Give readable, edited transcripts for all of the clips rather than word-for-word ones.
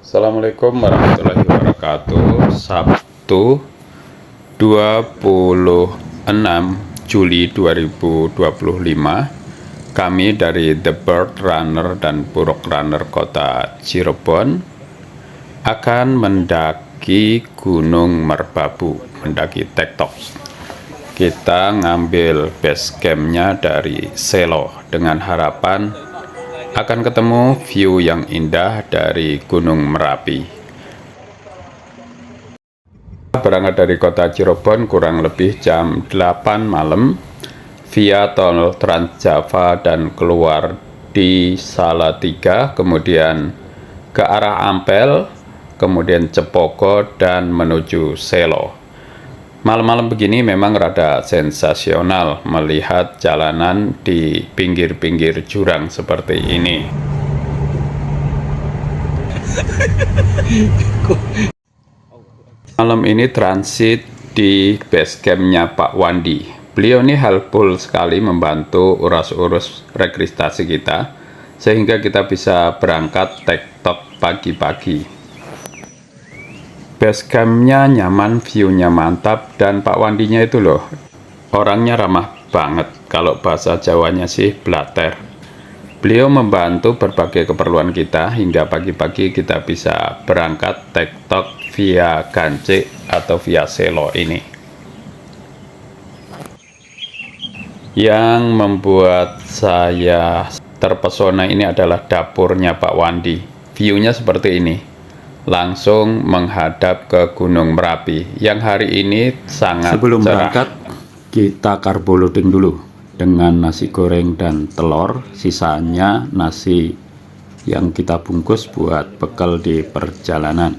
Assalamualaikum warahmatullahi wabarakatuh. Sabtu 26 Juli 2025. Kami dari The Bird Runner dan Purok Runner Kota Cirebon akan mendaki Gunung Merbabu, mendaki Tektok. Kita ngambil base campnya dari Selo dengan harapan akan ketemu view yang indah dari Gunung Merapi. Berangkat dari kota Cirebon kurang lebih jam 8 malam via tol Trans Java dan keluar di Salatiga, kemudian ke arah Ampel, kemudian Cepoko dan menuju Selo. Malam-malam begini memang rada sensasional melihat jalanan di pinggir-pinggir jurang seperti ini. Malam ini transit di base campnya Pak Wandi. Beliau ini helpful sekali membantu urus-urus registrasi kita, sehingga kita bisa berangkat Tektok pagi-pagi. Base campnya nyaman, view-nya mantap, dan Pak Wandinya itu loh, orangnya ramah banget. Kalau bahasa Jawanya sih blater. Beliau membantu berbagai keperluan kita hingga pagi-pagi kita bisa berangkat Tektok via Gancik atau via Selo ini. Yang membuat saya terpesona ini adalah dapurnya Pak Wandi. View-nya seperti ini, langsung menghadap ke Gunung Merapi yang hari ini sangat Sebelum cerah. berangkat, kita carbo loading dulu dengan nasi goreng dan telur. Sisanya nasi yang kita bungkus buat bekal di perjalanan.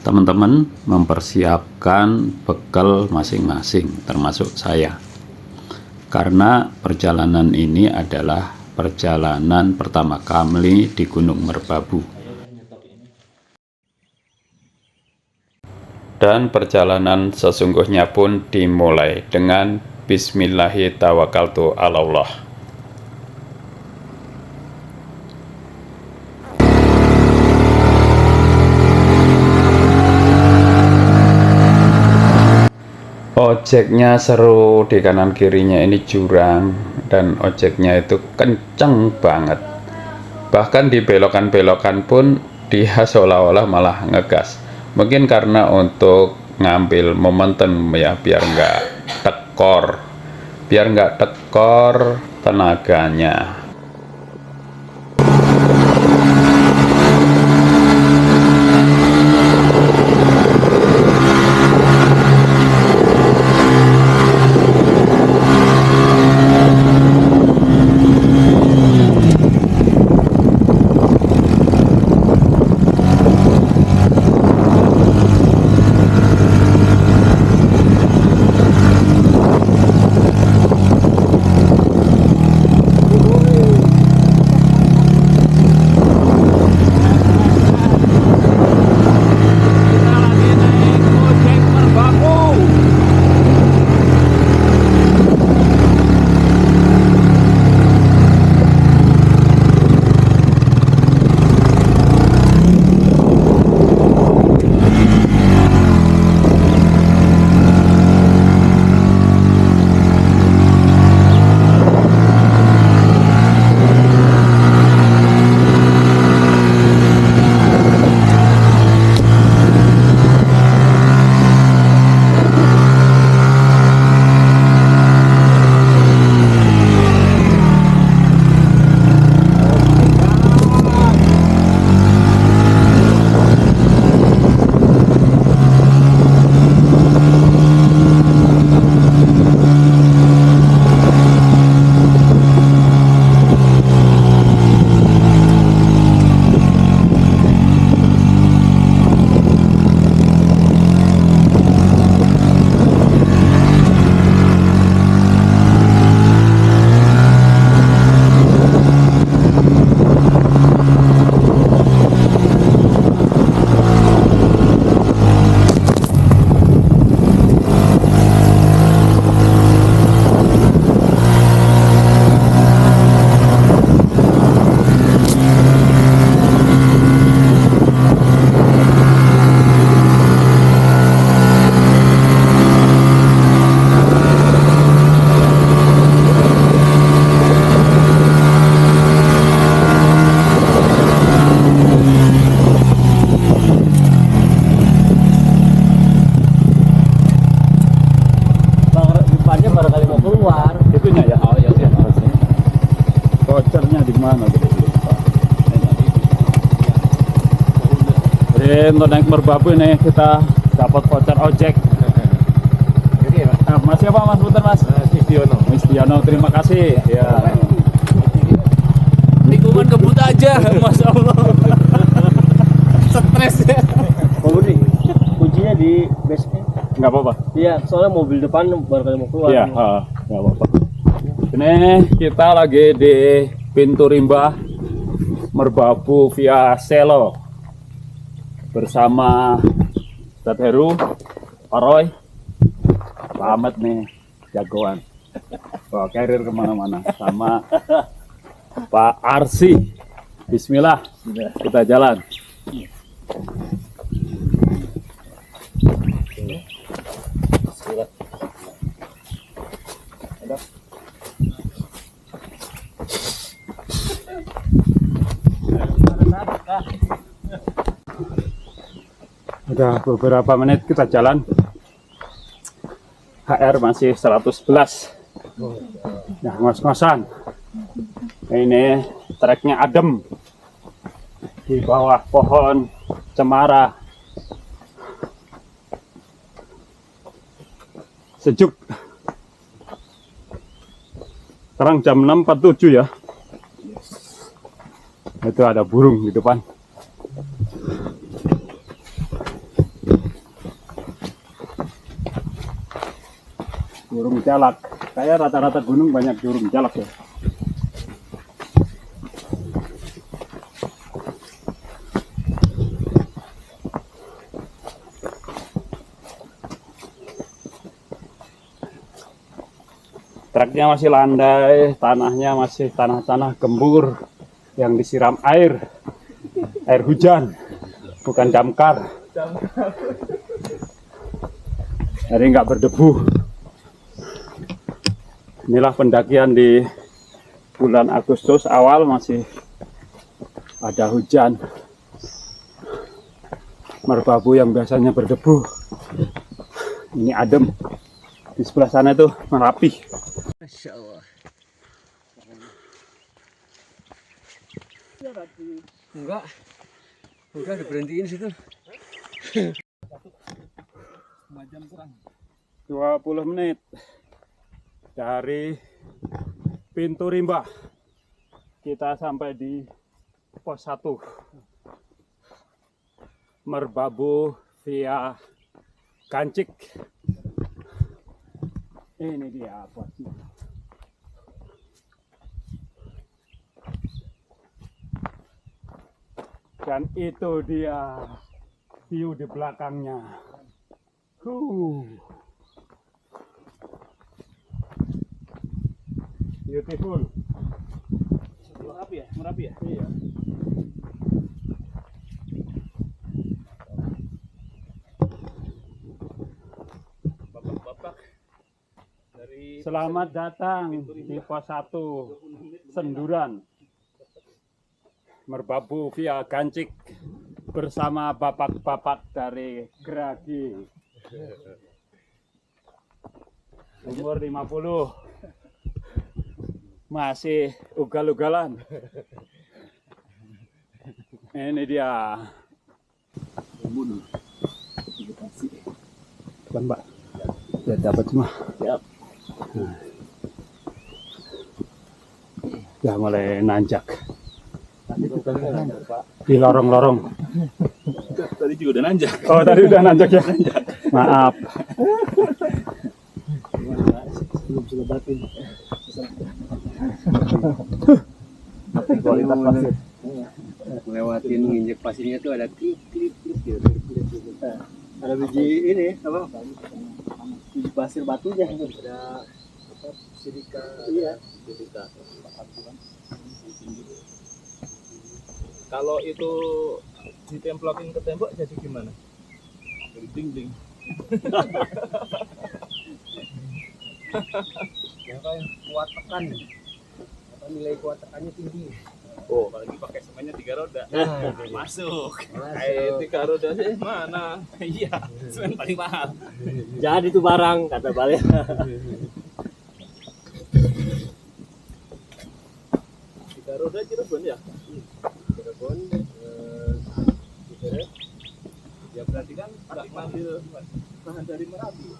Teman-teman mempersiapkan bekal masing-masing, termasuk saya. Karena perjalanan ini adalah perjalanan pertama kami di Gunung Merbabu. Dan perjalanan sesungguhnya pun dimulai dengan Bismillahirrahmanirrahim. Ojeknya seru, di kanan kirinya ini jurang dan ojeknya itu kenceng banget. Bahkan di belokan-belokan pun dia seolah-olah malah ngegas. Mungkin karena untuk ngambil momentum ya, biar nggak tekor tenaganya. Oke, untuk naik merbabu nih kita dapat voucher ojek. Mas siapa Mas Puter Mas? Mas Tiono, terima kasih. Ya. Lingkungan kebut aja, Masya Allah. Stres ya. Oh nih, kuncinya di basecamp. Nggak apa-apa. Iya, soalnya mobil depan baru kali mau keluar. Iya, nggak apa-apa. Ini kita lagi di pintu rimba Merbabu via Selo bersama Ustadz Heru, Pak Roy, Pak Ahmad nih, jagoan. Bawa carrier kemana-mana sama Pak Arsi. Bismillah, kita jalan. Udah beberapa menit kita jalan. HR masih 111. Nah, ngos-ngosan. Ini treknya adem. Di bawah pohon cemara. Sejuk. Sekarang jam 6.47 ya. Itu ada burung di depan. Burung jalak. Kayak rata-rata gunung banyak burung jalak ya. Treknya masih landai, tanahnya masih tanah-tanah gembur yang disiram air hujan, bukan damkar. Jadi nggak berdebu. Inilah pendakian di bulan Agustus awal, masih ada hujan. Merbabu yang biasanya berdebu, ini adem. Di sebelah sana itu Merapi. Masya Allah. Enggak diberhentiin situ. 20 menit dari pintu rimba kita sampai di pos 1 Merbabu via Gancik. Ini dia posnya. Dan itu dia view di belakangnya. Beautiful. Merapi ya? Iya. Bapak-bapak dari Selamat datang di pos 1 Senduran Merbabu via Gancik bersama bapak-bapak dari Gragi. Umur 50. Masih ugal-ugalan. Ini dia. Bukan, Pak. Sudah dapat semua. Siap. Ya mulai nanjak. Di lorong-lorong. tadi juga udah nanjak. Oh, tadi udah nanjak ya? Maaf. Belum selebatin. Kualitas pasir. Ngelewatin nginjek pasirnya tuh ada klip gitu. Ada biji ini apa? Biji pasir batunya. Ada apa? Silika. Iya. Silika. Kalau itu ditemplokin ke tembok jadi gimana? Jadi dinding. Ya kan kuat tekan. Apa nilai kuat tekannya tinggi. Oh, kalau dipakai semuanya 3 roda. Nah, Masuk. Masuk. 3 roda sih mana? Iya, semen paling mahal. Jadi itu barang kata balik. 3 roda Cirebon ya? Cirebon, Cirebon, berarti kan nggak ngambil bahan dari Merapi.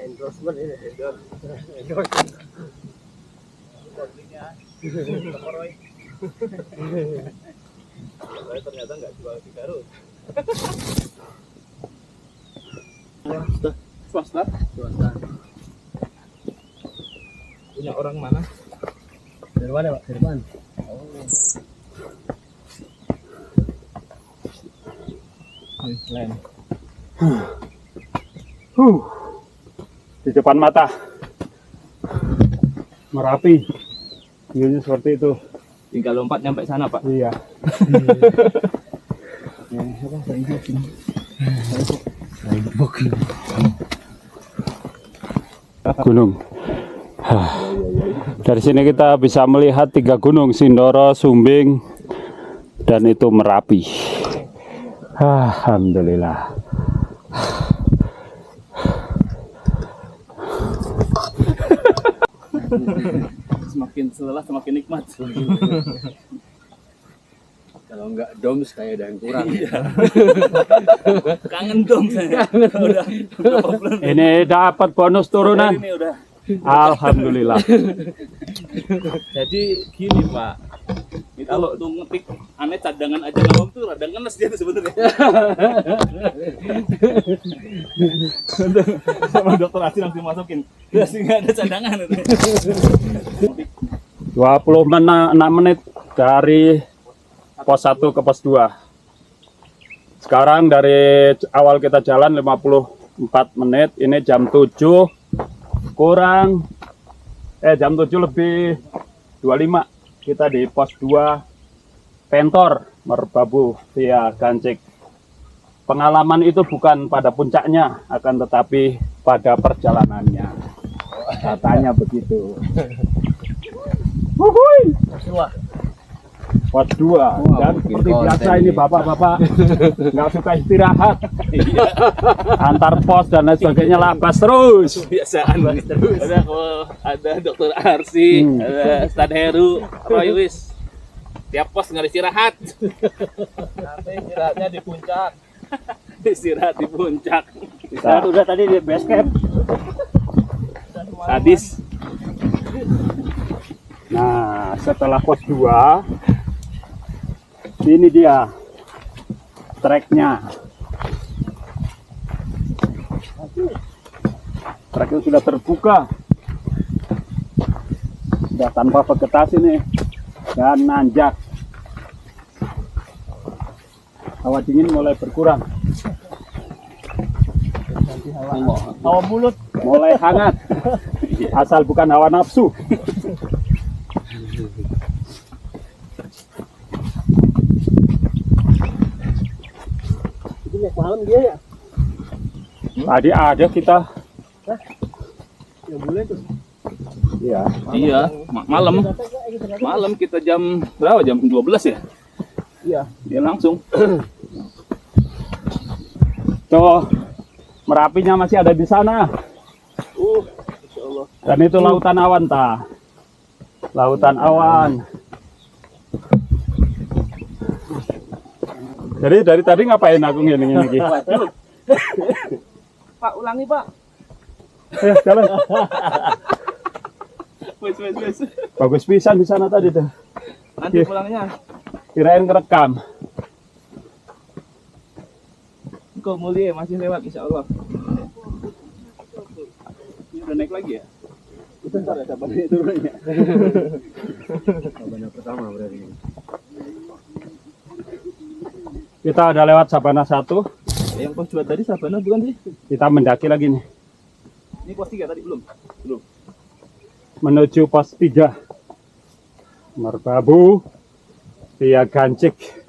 Endorsement ini, Saya ternyata nggak jual di Garut. Swasta? swasta. Punya orang mana? Dari mana Pak? Dari mana? Lain. Di depan mata Merapi, view-nya seperti itu. Tinggal lompat nyampe sana, Pak. Iya. Gunung. Dari sini kita bisa melihat 3 gunung, Sindoro, Sumbing, dan itu Merapi. Alhamdulillah. Semakin lelah semakin nikmat. Kalau nggak doms kayak ada yang kurang. Kangen dong saya. Udah berapa bulan Ini dapat bonus turunan. ini udah. Alhamdulillah. Jadi gini, Pak. Kalau tuh ngetik aneh cadangan aja ngomong tuh rada ngenes dia tuh sebenarnya. Sama dokter Asih langsung masukin. Udah sih nggak ada cadangan itu. 26 menit dari pos 1 ke pos 2. Sekarang dari awal kita jalan 54 menit, ini jam 7 kurang jam 7 lebih 25. Kita di pos 2 Pentor Merbabu via Gancik. Pengalaman itu bukan pada puncaknya, akan tetapi pada perjalanannya. Katanya begitu. Wuhui. Pos 2. Dan seperti biasa ini bapak-bapak nggak suka istirahat. Antar pos dan lain sebagainya labas terus. Kebiasaan terus. Ada kalau ada dokter Arsi, ada Ustad Heru, Roy Wis. Tiap pos nggak istirahat. Nanti istirahatnya di puncak. Istirahat di puncak. Istirahat udah tadi di base camp. Sadis. Nah, setelah pos 2 ini dia treknya. Treknya sudah terbuka, sudah tanpa vegetasi nih dan nanjak. Hawa dingin mulai berkurang, Hawa mulut. mulai hangat, asal bukan hawa nafsu. Ini naik malam dia ya? Tadi ada kita, Yang boleh tuh. ya. Iya, malam kita jam berapa? Jam 12 ya? Iya. Dia langsung. Tuh, Merapinya masih ada di sana. Insya Allah. Dan itu lautan awan, ta. Lautan awan. Jadi dari tadi ngapain aku gini-gini? Pak, ulangi Pak. Jalan. Wes. Bagus pisan di sana tadi tuh. Nanti pulangnya. Kirain kerekam. Kok mulia masih lewat insya Allah. Ini udah naik lagi ya? Bentar ya, sabar ini turunnya. Sabana pertama berarti ini. Kita udah lewat Sabana 1. Yang pos 2 tadi Sabana bukan sih? Kita mendaki lagi nih. Ini pos 3 tadi belum? Belum. Menuju pos 3. Merbabu via Gancik.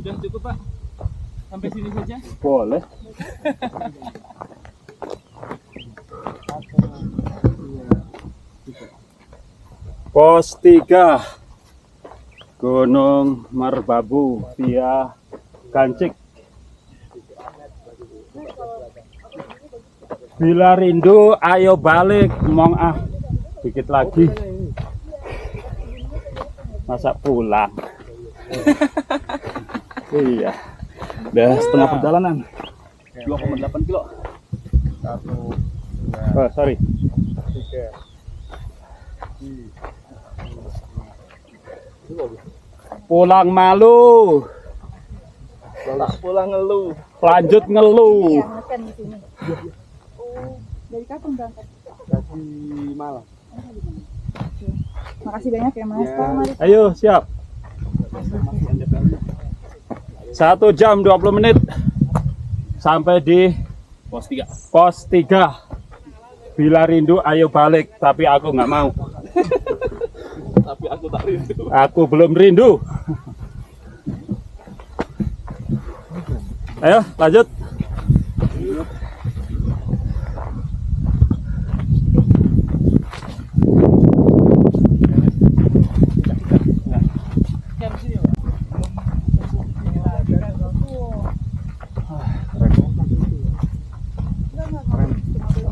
Sudah cukup Pak. Sampai sini saja. Boleh. Pos 3 Gunung Merbabu via Gancik. Bila rindu ayo balik, mong dikit lagi. Masa pulang? Iya. Udah setengah perjalanan. 2,8 kilo. 1, oh, sorry. 3. Pulang malu. Pulang ngeluh. Lanjut ngeluh. Iya, makan di sini. Oh, dari kapan berangkat? Dari Malang. Oke. Makasih banyak ya Mas. Pak Mari. Ayo siap. 1 jam 20 menit sampai di Pos 3. pos 3. Bila rindu ayo balik, tapi aku nggak mau. Tapi aku tak rindu. Aku belum rindu. Ayo lanjut.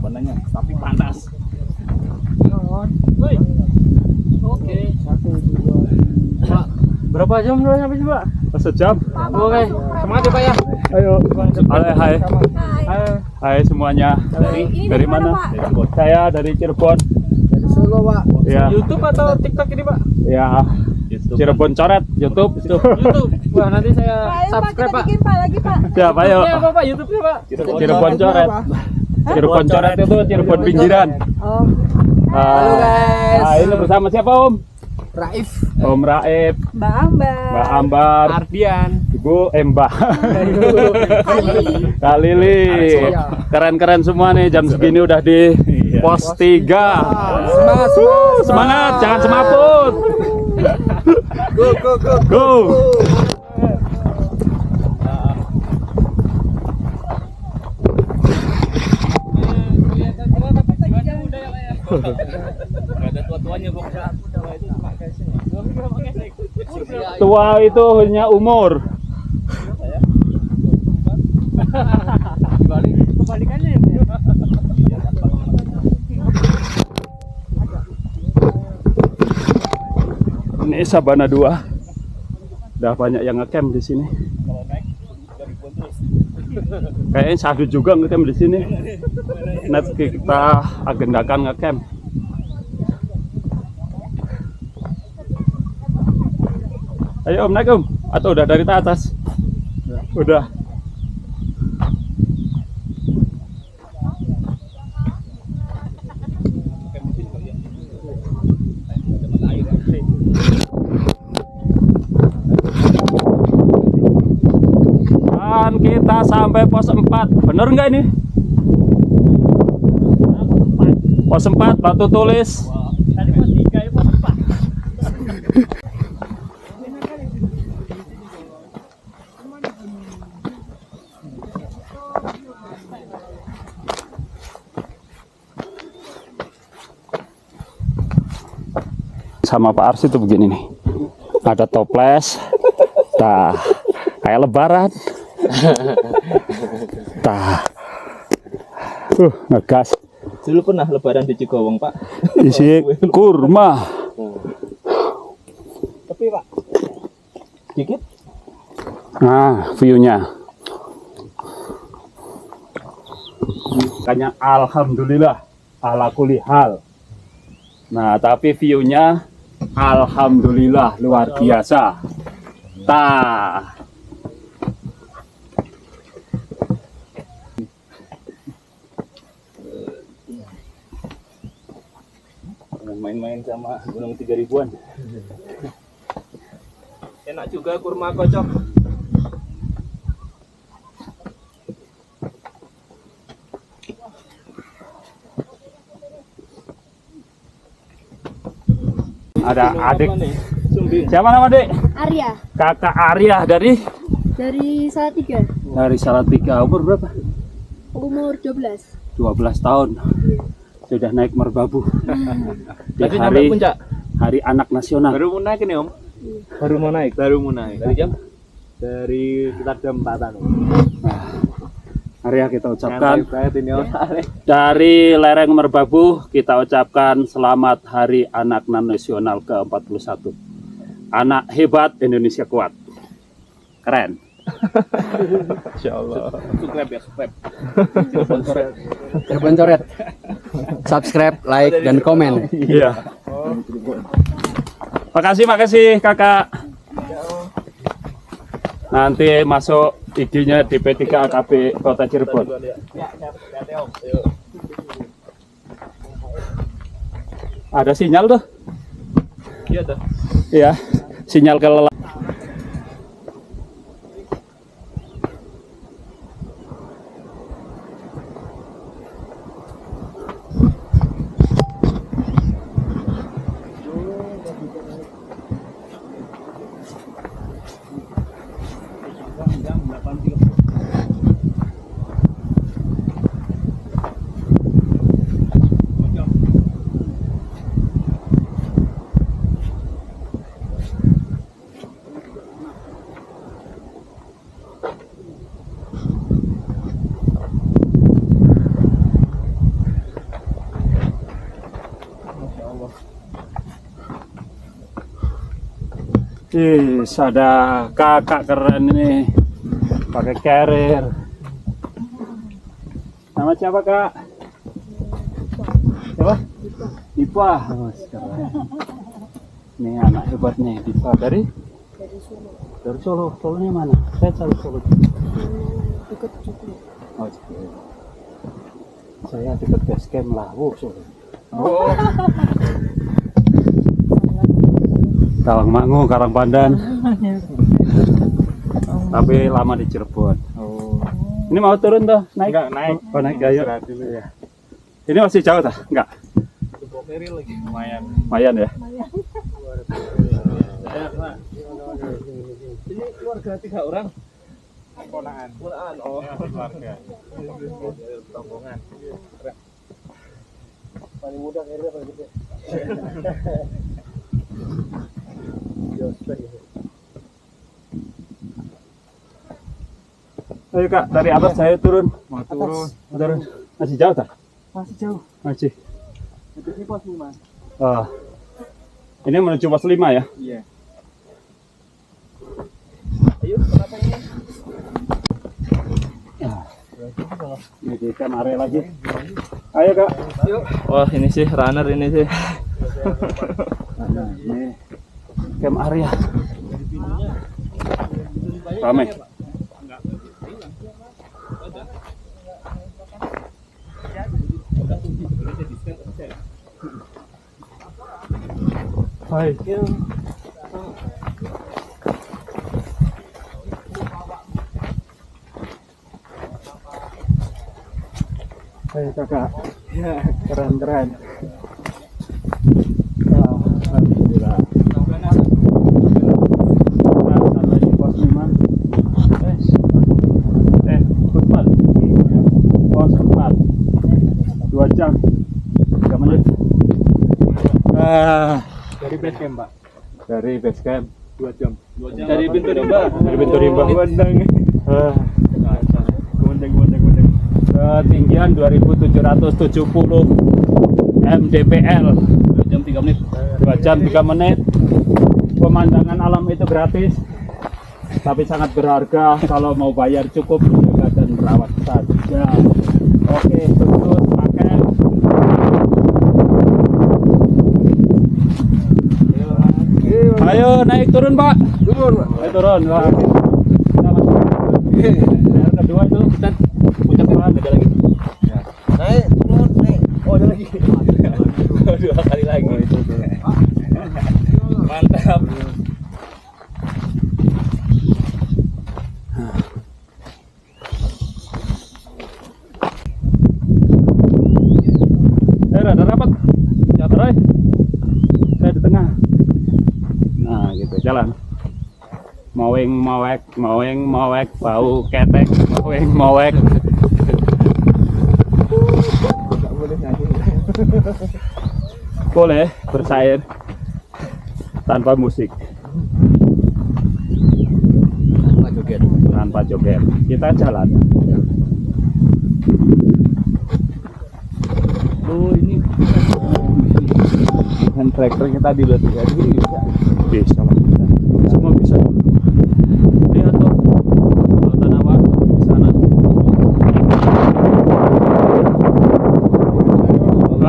Benarnya tapi panas. Woi. Oke. 1, 2, Pak, berapa jam dulu sampai sih, Pak? Sejam. Oke. Semangat ya, Pak ya. Ayo. Hai. Hai. Hai semuanya. Dari mana? Pak? Saya dari Cirebon. dari Solo, Pak. Ya. YouTube atau TikTok ini, Pak? Ya. Cirebon coret YouTube. YouTube. Wah, nanti saya Pak, ayo Pak, subscribe, kita Pak. bikin Pak lagi Pak. Siapa ayo? YouTube-nya apa, Pak? YouTube-nya, Pak? Cirebon coret. Cirebon coret itu Cirebon pinggiran. Oh. Halo guys. Nah, ini bersama siapa Om? Raif. Om Raif, Mbak Ambar. Mbak Ambar, Ardian. Ibu Mbak Ali. Kak Lili. Keren-keren semua nih, jam segini udah di pos 3. Semangat, jangan semaput. Go. Gak ada tua-tuanya, Bang. Tua itu hanya umur. Kebalikannya ya, Pak. Ini Sabana 2. Udah banyak yang ngecamp di sini. Kayaknya Sadu juga ngecamp di sini. Nanti kita agendakan ngecamp. Ayo Om, naik Om. Atau udah dari atas? Udah. Dan kita sampai pos 4. Bener nggak ini? Pos 4 Batu Tulis. Tadi pos 3 ya, pos 4. Sama Pak Arsi tuh begini nih. Ada toples. Tah, kayak lebaran. Tah. Ngegas. Dulu pernah lebaran di Cigowong, Pak. Isi kurma. Tapi, Pak, dikit. Nah, view-nya. Makanya alhamdulillah ala kulli hal. Nah, tapi view-nya alhamdulillah luar biasa. Tah. Main-main sama Gunung 3000-an. Enak juga kurma kocok. Ada adik. Sumbing. Siapa nama adik? Arya. Kakak Arya dari Dari Salatiga, Dari Salatiga. Umur berapa? umur 12. 12 tahun. Sudah naik merbabu. Di Tadi sampai puncak. hari anak nasional. Baru mau naik ini Om? Baru mau naik. Baru mau naik. Dari jam? Dari sekitar jam 4-an. Mari ya kita ucapkan Nyantai banget ini Om. dari lereng Merbabu, kita ucapkan selamat Hari Anak Nasional ke-41. Anak hebat, Indonesia kuat. Keren. Insyaallah. Subscribe ya, subscribe. Cirebon coret. Subscribe, like, dan komen. Iya. Makasih kakak. Nanti masuk IG-nya di P3 AKB Kota Cirebon. Ada sinyal tuh? Iya tuh. Iya, sinyal kelelawar. Ada kakak keren ini pakai carrier. Nama siapa kak? Siapa? Dipa. Oh, keren. Ini anak hebatnya Dipa dari Solo. dari Solo. Solonya mana? Saya cari Solo. Dekat juga. Oh, saya dekat base camp Lawu Solo. Oh. Tawangmangu, Karangpandan. Tapi lama di Cirebon. Oh. Ini mau turun tuh, naik? Enggak, naik. Oh, naik ayo. Iya. Ini masih jauh tah? Enggak. Ferry lagi lumayan. Lumayan ya. Ini keluarga 3 orang. Ponakan. Ponakan. Oh, keluarga. Tonggongan. Paling mudah kayaknya paling gede. Ayo kak, dari atas saya turun. Mau turun. Turun. Masih jauh tak? Masih jauh. Masih. Itu sih pos 5. Ah. Ini menuju pos 5 ya? Iya. Ayo, kenapa ini? Ini di camp area lagi. Ayo kak. Wah, ini sih runner ini sih. Nah, ini camp area. Ramai. Hai. Hai kakak. Keren. Alhamdulillah. Football. Pos 4. 2 jam. 3 menit. Dari base camp, Pak. Dari base camp 2 jam. Dari pintu rimba. Dari pintu rimba. Gondeng. Ketinggian 2770 mdpl. 2 jam 3 menit. 2 jam 3 menit. Pemandangan alam itu gratis, tapi sangat berharga. Kalau mau bayar cukup menjaga dan merawat saja. Oke, betul pakai. Ayo naik turun Pak. Ayo turun. Wah. Kita masuk. Yang kedua itu kita puncak mana ada lagi. Naik, turun, naik. Oh, ada lagi. 2 kali lagi. Mantap. Ada rapat. Roy. Saya di tengah. Nah, gitu jalan. Moweng mowek bau ketek moweng mowek. Nggak boleh nyanyi. Boleh bersair tanpa musik, Tanpa joget. tanpa joget. Kita jalan. Oh ini hand tractor kita di luar ya, ini bisa. Bisa lah. Semua bisa. Lihat tuh. Lautan awan di sana.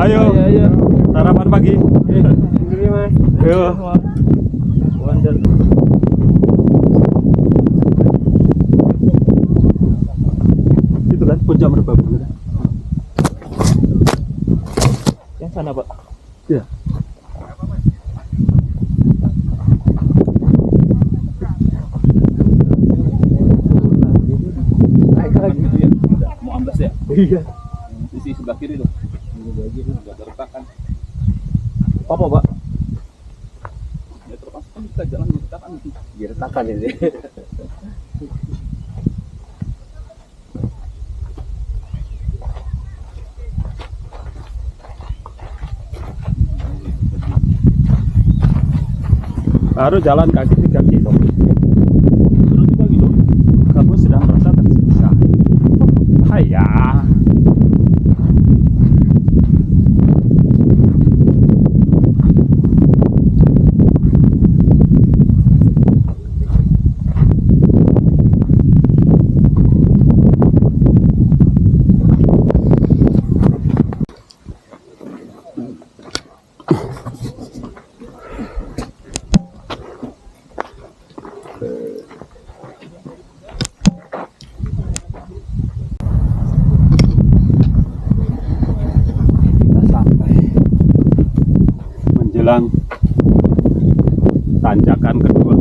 Ayo. Ayo. Sarapan pagi. Ini mas. Ayo. Wonder. Itu kan puncak merbabu kan? Yang sana Pak. Ya. Naik lagi gitu ya. Udah mau amblas ya. Iya. Sisi sebelah kiri tuh. Udah tertekan. Apa Pak? Ya terpaksa kan kita jalan di retakan. Diretakan ini. Baru jalan kaki 3 kilo. Terus 3 kilo. Kamu sedang merasa tersiksa. Hayya. Menjelang tanjakan kedua,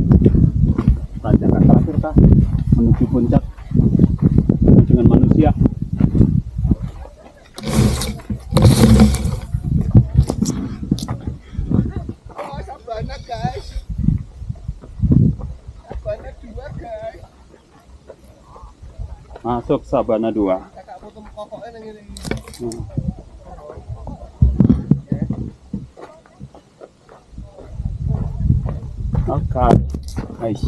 tanjakan terakhir kah menuju puncak dengan manusia. Sabana guys. Sabana 2 guys. Masuk Sabana 2. Kakak foto kokoknya nang ngene. Oke, guys.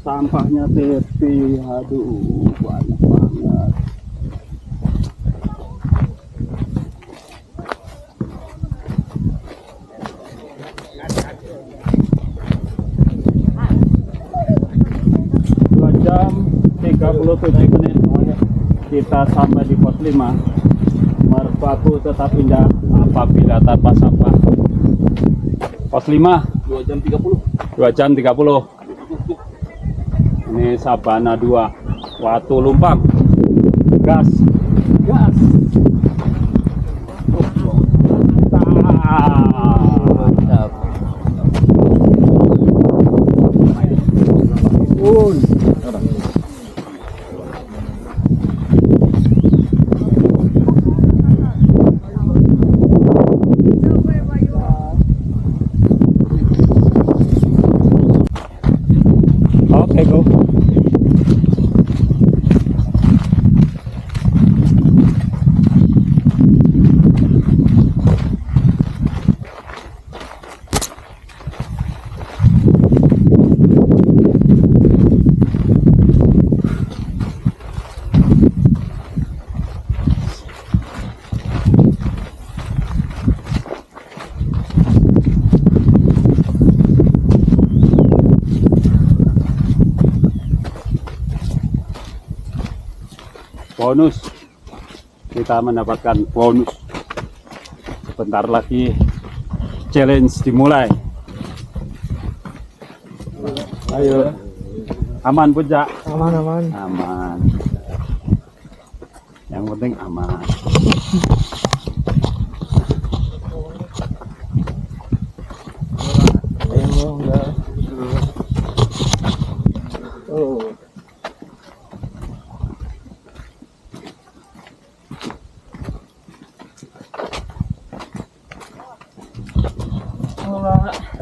Sampahnya tepi, aduh banyak banget. Jam 37 menit kita sampai di pos 5. Merbabu tetap indah apabila tanpa sampah. Pos 5 2 jam 30. 2 jam 30. Ini Sabana 2 Watu Lumpang. Gas. Gas. Mantap. Oke, go. Bonus, kita mendapatkan bonus. Sebentar lagi challenge dimulai. Ayo, aman puncak. Aman. Aman. Yang penting aman.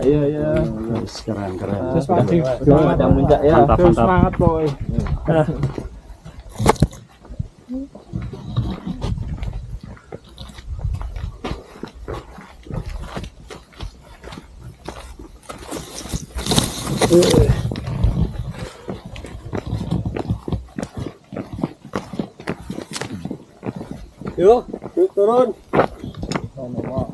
Iya iya. Keren. Terus ada muncak ya. Mantap. Semangat boy. Yuk turun. Subhanallah.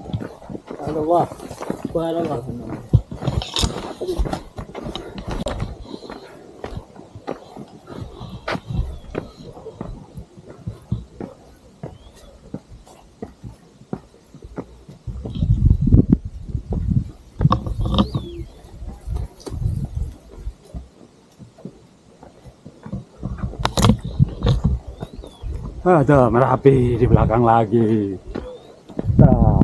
Ada Merapi di belakang lagi. Nah.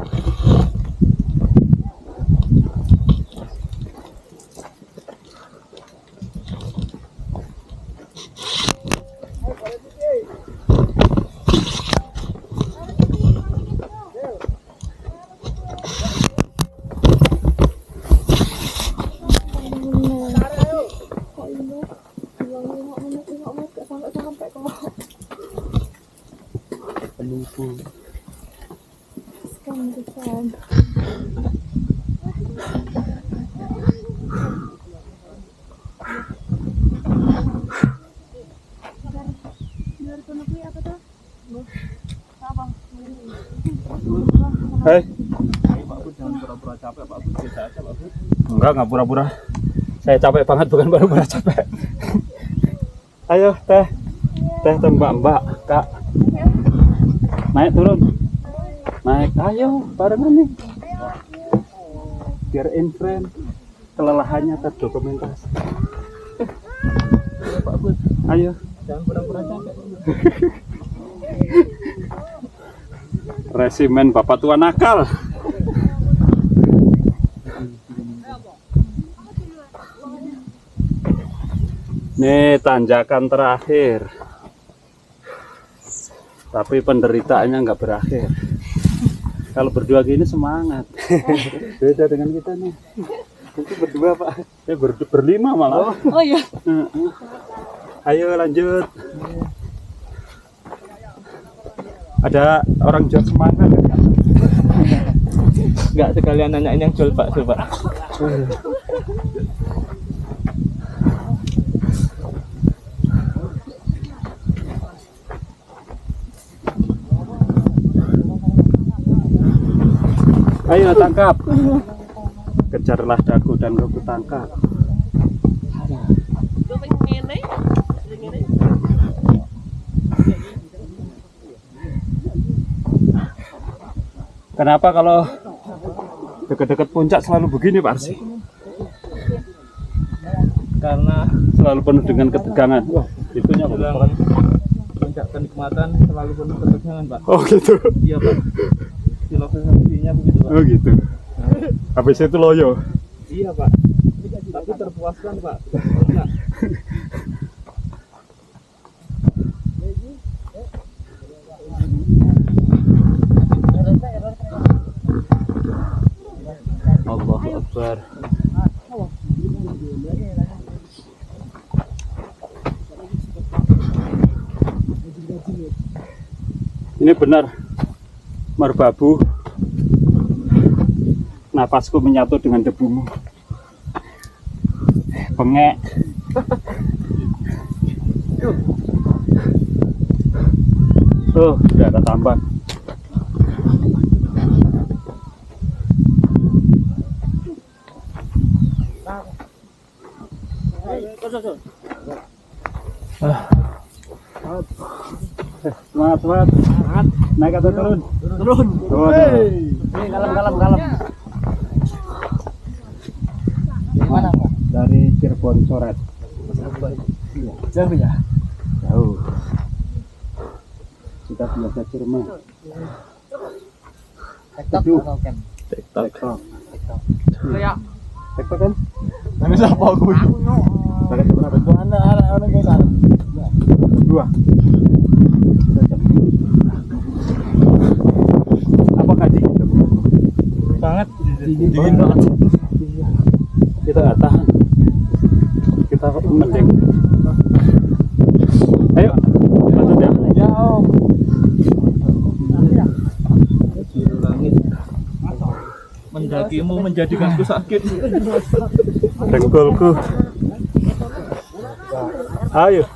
Hei. Enggak pura-pura. Saya capek banget, bukan pura-pura capek. Ayo teh mbak kak, naik turun, naik, ayo barengan nih, biar in frame, kelelahannya terdokumentasi. Ayo, Jangan pura-pura capek. resimen bapak tua nakal. Nih tanjakan terakhir, tapi penderitaannya nggak berakhir. Kalau berdua gini semangat. Beda dengan kita nih. Itu berdua pak. Berlima malah. Oh iya. Ayo lanjut. Ada orang jual semangat kan? Enggak sekalian nanyain yang jual bakso, Pak. Ayo tangkap. Kejarlah daku dan aku tangkap. Kenapa kalau dekat-dekat puncak selalu begini Pak Arsi? Karena Selalu penuh dengan ketegangan. Wah, itunya bilang apa? puncak kenikmatan selalu penuh ketegangan, Pak. Oh gitu. Iya, Pak. Filosofinya begitu, Pak. Oh gitu. Habis itu loyo. Iya, Pak. Tapi terpuaskan, Pak. Puncak. Allahu Akbar. Ini benar merbabu, napasku menyatu dengan debumu. Bengek. Tuh, udah ada tambang. Semangat. Naik atau turun? Turun. Ini kalem. Mana? Dari Cirebon Coret. Jauh ya. Jauh. Kita belajar Jerman. TikTok atau cam? TikTok. Kayak TikTok kan? mana siapa aku? Pakai berapa? Ana guys. Dua. Apa kaji? Banget. Dingin banget. kakimu menjadikanku sakit. Dengkulku. Ayo.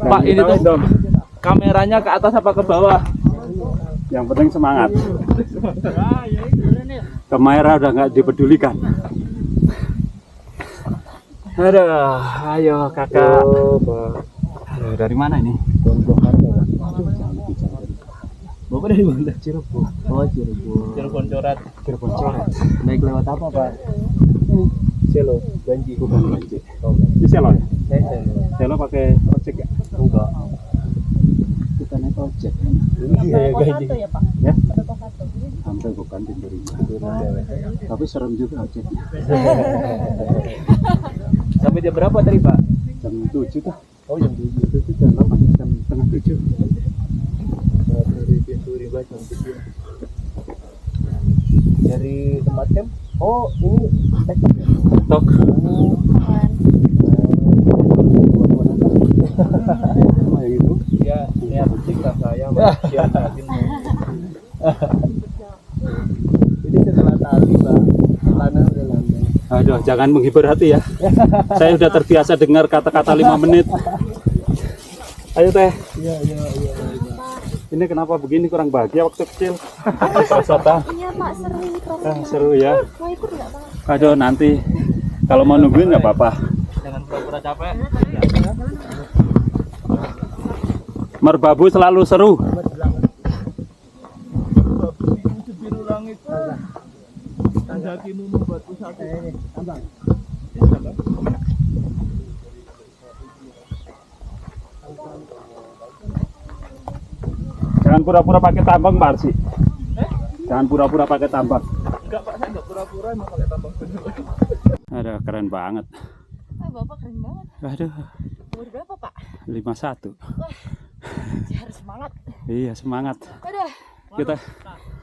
Pak, ini tuh kameranya ke atas apa ke bawah? Yang penting semangat. Kamera udah nggak dipedulikan. Aduh, ayo kakak. Aduh, dari mana ini? Bapak dari mana? Cirebon. Oh, Cirebon. Cirebon coret. Cirebon coret. Naik lewat apa, Pak? Ini. Selo, Ganji. Bukan Ganji. Oh, ini Selo ya? Selo pakai ojek ya? Enggak. Kita naik ojek. Iya, Ganji. Ya? Sampai bukan di tapi serem juga ojeknya. Sampai jam berapa tadi, Pak? Jam 7 kah? Oh, jam 7. Jam 8, jam setengah 7. Dari pintu riba jam 7. Dari tempat camp? Oh, ini TikTok ya? TikTok. Sama yang itu? Ya, niat sikap saya manusia Ini setelah tali, Pak. Tanah udah landai. Aduh, jangan menghibur hati ya. Saya udah terbiasa dengar kata-kata 5 menit. Ayo Teh. Iya. Ini kenapa begini, kurang bahagia waktu kecil? Sota. Iya Pak, seru. Seru ya. Mau ikut nggak Pak? Aduh, nanti kalau mau nungguin nggak apa-apa. Jangan pura-pura capek. Merbabu selalu seru. Biru langit. Tandakimu membuatku sakit. Jangan pura-pura pakai tambang, Pak Arsi. Jangan pura-pura pakai tambang. Enggak, Pak, saya enggak pura-pura emang pakai tambang bener. Aduh, keren banget. Bapak keren banget. Aduh, Umur berapa Pak? 51. Saya harus semangat. Iya, semangat. Aduh. Kita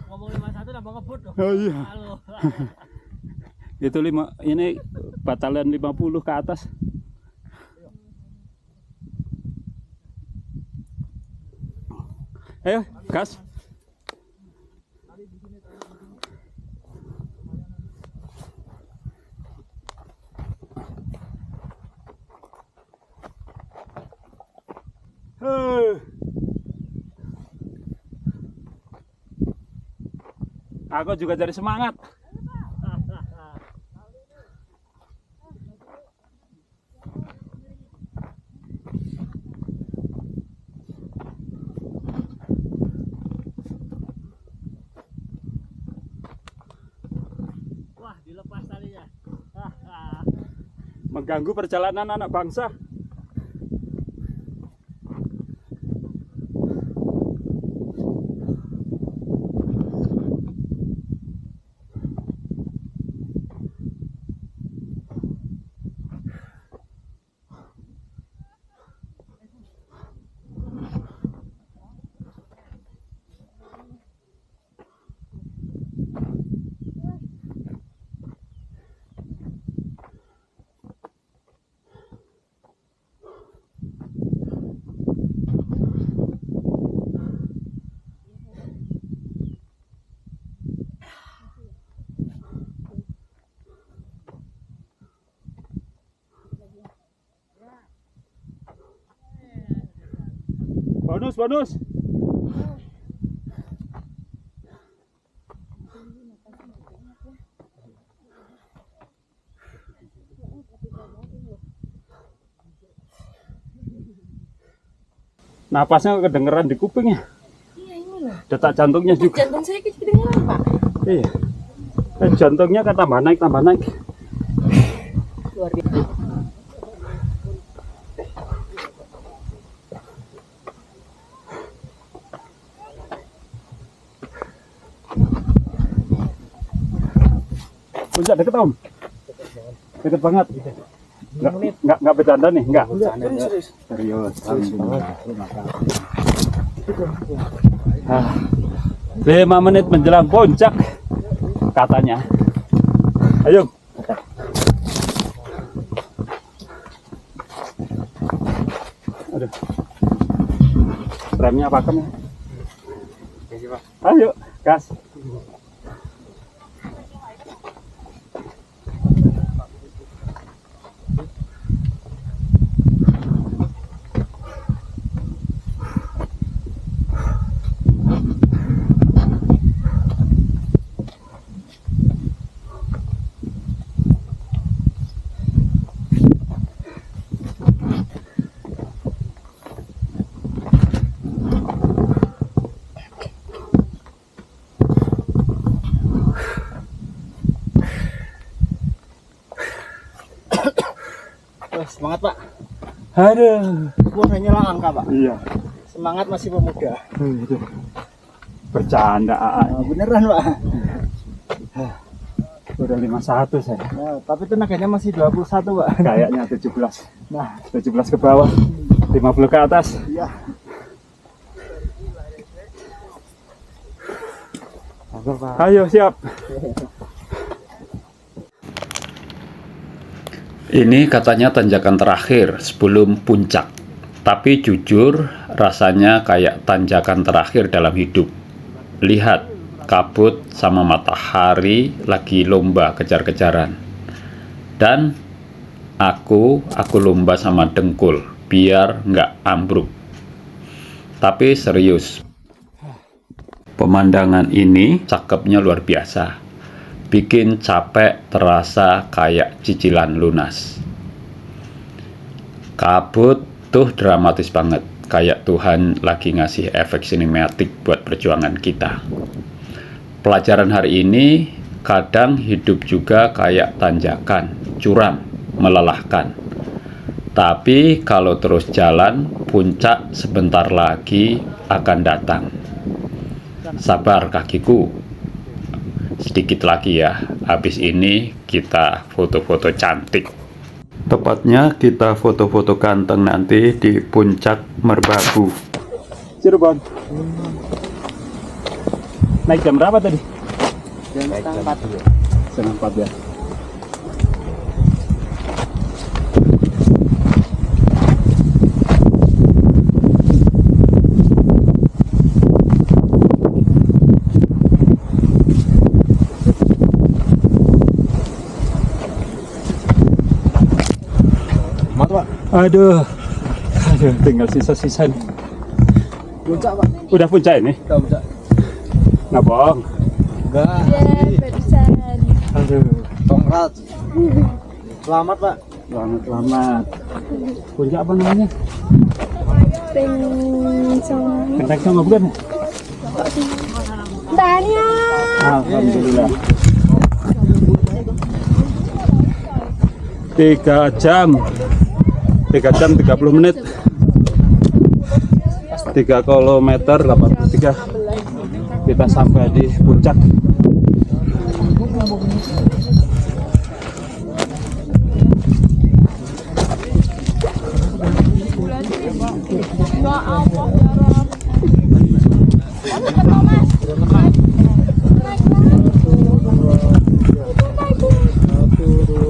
Ngomong 51 nambah ngebut dong. Oh iya. Halo. Itu ini batalion 50 ke atas. Ayo, gas. Aku juga cari semangat. Wah, dilepas talinya. Mengganggu perjalanan anak bangsa. Bonus. Napasnya kedengeran di kuping ya. Iya ini loh. Detak jantungnya juga. Jantung saya kedengeran Pak. Iya. Jantungnya kan tambah naik. Luar biasa. Puncak deket Om. Deket banget. Enggak bercanda nih, enggak. Serius. 5 menit menjelang puncak katanya. Ayo. remnya pakem ya. Ayo, gas. Semangat Pak. Aduh. Puasanya lang angka Pak. Iya. Semangat masih pemuda. Itu. Bercanda Nah, beneran Pak. Udah 51 saya. Nah, tapi tenaganya masih 21 Pak. Kayaknya 17. Nah, 17 ke bawah. 50 ke atas. Iya. Ayo siap. Ini katanya tanjakan terakhir sebelum puncak. Tapi jujur rasanya kayak tanjakan terakhir dalam hidup. Lihat, kabut sama matahari lagi lomba kejar-kejaran. Dan aku lomba sama dengkul biar nggak ambruk. Tapi serius, pemandangan ini cakepnya luar biasa. Bikin capek terasa kayak cicilan lunas. Kabut tuh dramatis banget, kayak Tuhan lagi ngasih efek sinematik buat perjuangan kita. Pelajaran hari ini, kadang hidup juga kayak tanjakan, curam, melelahkan. Tapi kalau terus jalan, puncak sebentar lagi akan datang. Sabar kakiku. Sedikit lagi ya, habis ini kita foto-foto cantik. Tepatnya kita foto-foto ganteng nanti di puncak Merbabu, Cirebon. Naik jam berapa tadi? Jam setengah 4. Setengah 4 ya. Aduh, tinggal sisa-sisa nih. Puncak Pak. Udah puncak ini? Udah puncak. Nggak bohong. Enggak. Barusan. Aduh, Kongrat. Selamat Pak. selamat. Puncak apa namanya? Pengsong. Kenteng sama bukan? Tanya. Alhamdulillah. 3 jam 30 menit 3 kilometer 83 kita sampai di puncak.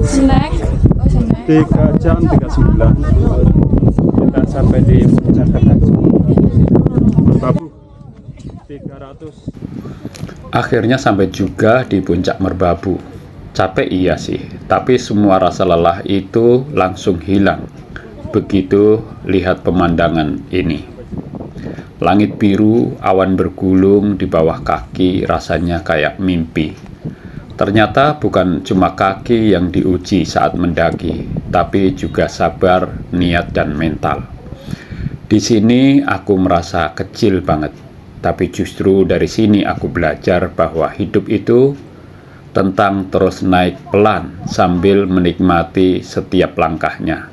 Snack. 3 jam 39 kita sampai di puncak Merbabu 300. Akhirnya sampai juga di puncak Merbabu. Capek iya sih, tapi semua rasa lelah itu langsung hilang begitu lihat pemandangan ini. Langit biru, awan bergulung di bawah kaki, rasanya kayak mimpi. Ternyata bukan cuma kaki yang diuji saat mendaki, tapi juga sabar, niat, dan mental. Di sini aku merasa kecil banget, tapi justru dari sini aku belajar bahwa hidup itu tentang terus naik pelan sambil menikmati setiap langkahnya.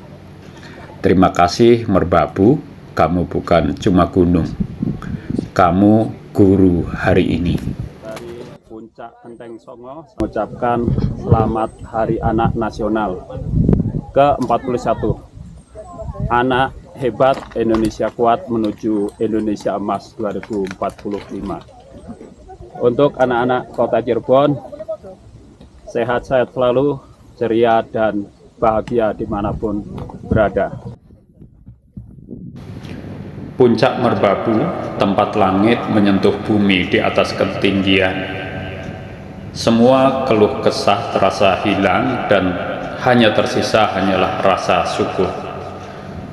Terima kasih Merbabu, kamu bukan cuma gunung, kamu guru hari ini. Puncak Genteng Songo mengucapkan selamat Hari Anak Nasional ke-41. Anak hebat, Indonesia kuat menuju Indonesia Emas 2045. Untuk anak-anak Kota Cirebon, sehat-sehat selalu, ceria dan bahagia dimanapun berada. Puncak merbabu, tempat langit menyentuh bumi di atas ketinggian. Semua keluh kesah terasa hilang dan hanya tersisa hanyalah rasa syukur.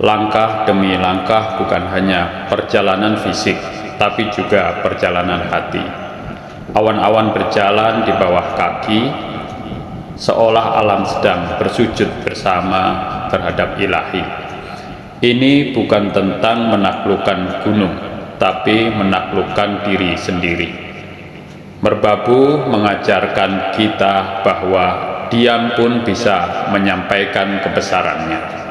Langkah demi langkah bukan hanya perjalanan fisik, tapi juga perjalanan hati. Awan-awan berjalan di bawah kaki, seolah alam sedang bersujud bersama terhadap ilahi. Ini bukan tentang menaklukkan gunung, tapi menaklukkan diri sendiri. Merbabu mengajarkan kita bahwa diam pun bisa menyampaikan kebesarannya.